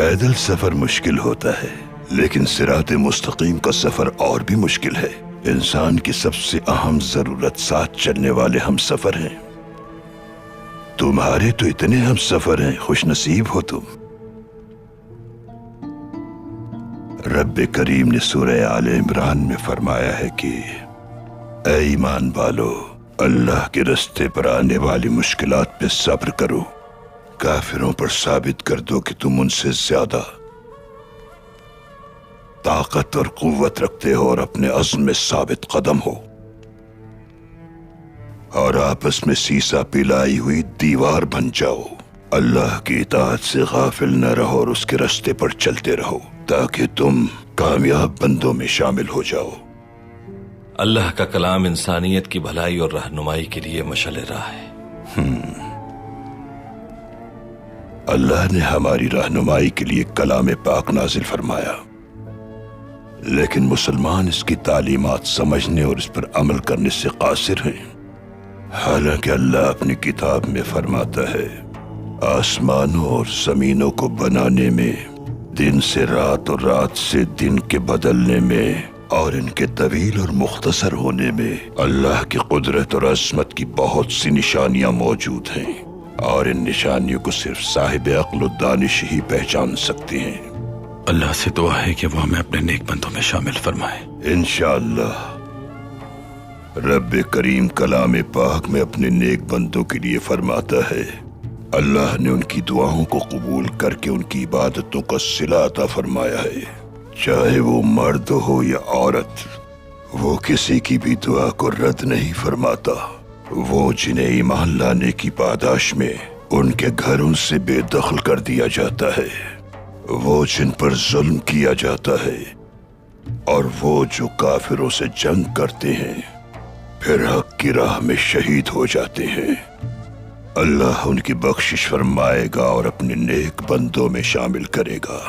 پیدل سفر مشکل ہوتا ہے، لیکن صراط مستقیم کا سفر اور بھی مشکل ہے۔ انسان کی سب سے اہم ضرورت ساتھ چلنے والے ہم سفر ہیں۔ تمہارے تو اتنے ہم سفر ہیں، خوش نصیب ہو تم۔ رب کریم نے سورہ آل عمران میں فرمایا ہے کہ اے ایمان والو، اللہ کے رستے پر آنے والی مشکلات پہ صبر کرو، کافروں پر ثابت کر دو کہ تم ان سے زیادہ طاقت اور قوت رکھتے ہو اور اپنے عزم میں ثابت قدم ہو، اور آپس میں سیسا پلائی ہوئی دیوار بن جاؤ۔ اللہ کی اطاعت سے غافل نہ رہو اور اس کے رستے پر چلتے رہو تاکہ تم کامیاب بندوں میں شامل ہو جاؤ۔ اللہ کا کلام انسانیت کی بھلائی اور رہنمائی کے لیے مشعل راہ ہے۔ اللہ نے ہماری رہنمائی کے لیے کلام پاک نازل فرمایا، لیکن مسلمان اس کی تعلیمات سمجھنے اور اس پر عمل کرنے سے قاصر ہیں۔ حالانکہ اللہ اپنی کتاب میں فرماتا ہے، آسمانوں اور زمینوں کو بنانے میں، دن سے رات اور رات سے دن کے بدلنے میں، اور ان کے طویل اور مختصر ہونے میں اللہ کی قدرت اور عظمت کی بہت سی نشانیاں موجود ہیں، اور ان نشانیوں کو صرف صاحب عقل و دانش ہی پہچان سکتے ہیں۔ اللہ سے دعا ہے کہ وہ ہمیں اپنے نیک بندوں میں شامل فرمائے۔ انشاءاللہ۔ رب کریم کلام پاک میں اپنے نیک بندوں کے لیے فرماتا ہے، اللہ نے ان کی دعاؤں کو قبول کر کے ان کی عبادتوں کا صلہ عطا فرمایا ہے، چاہے وہ مرد ہو یا عورت۔ وہ کسی کی بھی دعا کو رد نہیں فرماتا۔ وہ جنہیں ایمان لانے کی پاداش میں ان کے گھروں سے بے دخل کر دیا جاتا ہے، وہ جن پر ظلم کیا جاتا ہے، اور وہ جو کافروں سے جنگ کرتے ہیں پھر حق کی راہ میں شہید ہو جاتے ہیں، اللہ ان کی بخشش فرمائے گا اور اپنے نیک بندوں میں شامل کرے گا۔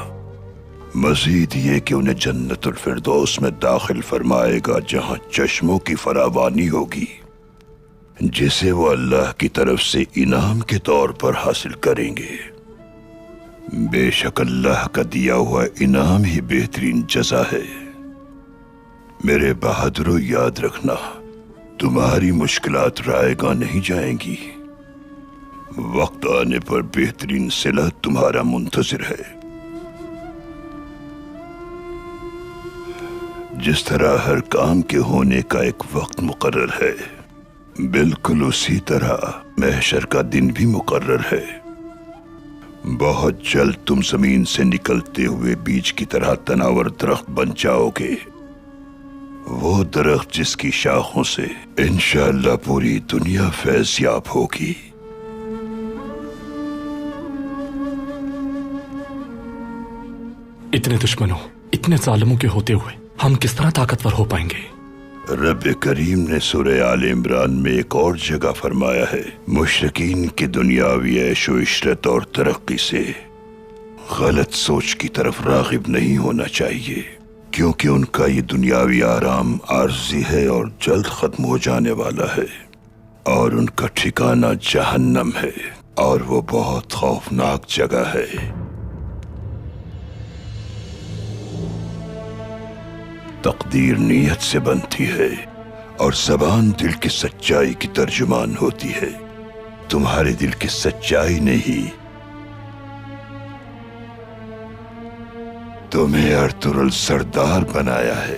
مزید یہ کہ انہیں جنت الفردوس میں داخل فرمائے گا، جہاں چشموں کی فراوانی ہوگی، جسے وہ اللہ کی طرف سے انعام کے طور پر حاصل کریں گے۔ بے شک اللہ کا دیا ہوا انعام ہی بہترین جزا ہے۔ میرے بہادروں، یاد رکھنا، تمہاری مشکلات رائے گاہ نہیں جائیں گی۔ وقت آنے پر بہترین صلہ تمہارا منتظر ہے۔ جس طرح ہر کام کے ہونے کا ایک وقت مقرر ہے، بالکل اسی طرح محشر کا دن بھی مقرر ہے۔ بہت جلد تم زمین سے نکلتے ہوئے بیج کی طرح تناور درخت بن جاؤ گے، وہ درخت جس کی شاخوں سے انشاءاللہ پوری دنیا فیض یاب ہوگی۔ اتنے دشمنوں، اتنے ظالموں کے ہوتے ہوئے ہم کس طرح طاقتور ہو پائیں گے؟ رب کریم نے سورہ آل عمران میں ایک اور جگہ فرمایا ہے، مشرکین کی دنیاوی عیش و عشرت اور ترقی سے غلط سوچ کی طرف راغب نہیں ہونا چاہیے، کیونکہ ان کا یہ دنیاوی آرام عارضی ہے اور جلد ختم ہو جانے والا ہے، اور ان کا ٹھکانہ جہنم ہے، اور وہ بہت خوفناک جگہ ہے۔ تقدیر نیت سے بنتی ہے، اور زبان دل کی سچائی کی ترجمان ہوتی ہے۔ تمہارے دل کی سچائی نے ہی تمہیں ارطغرل سردار بنایا ہے۔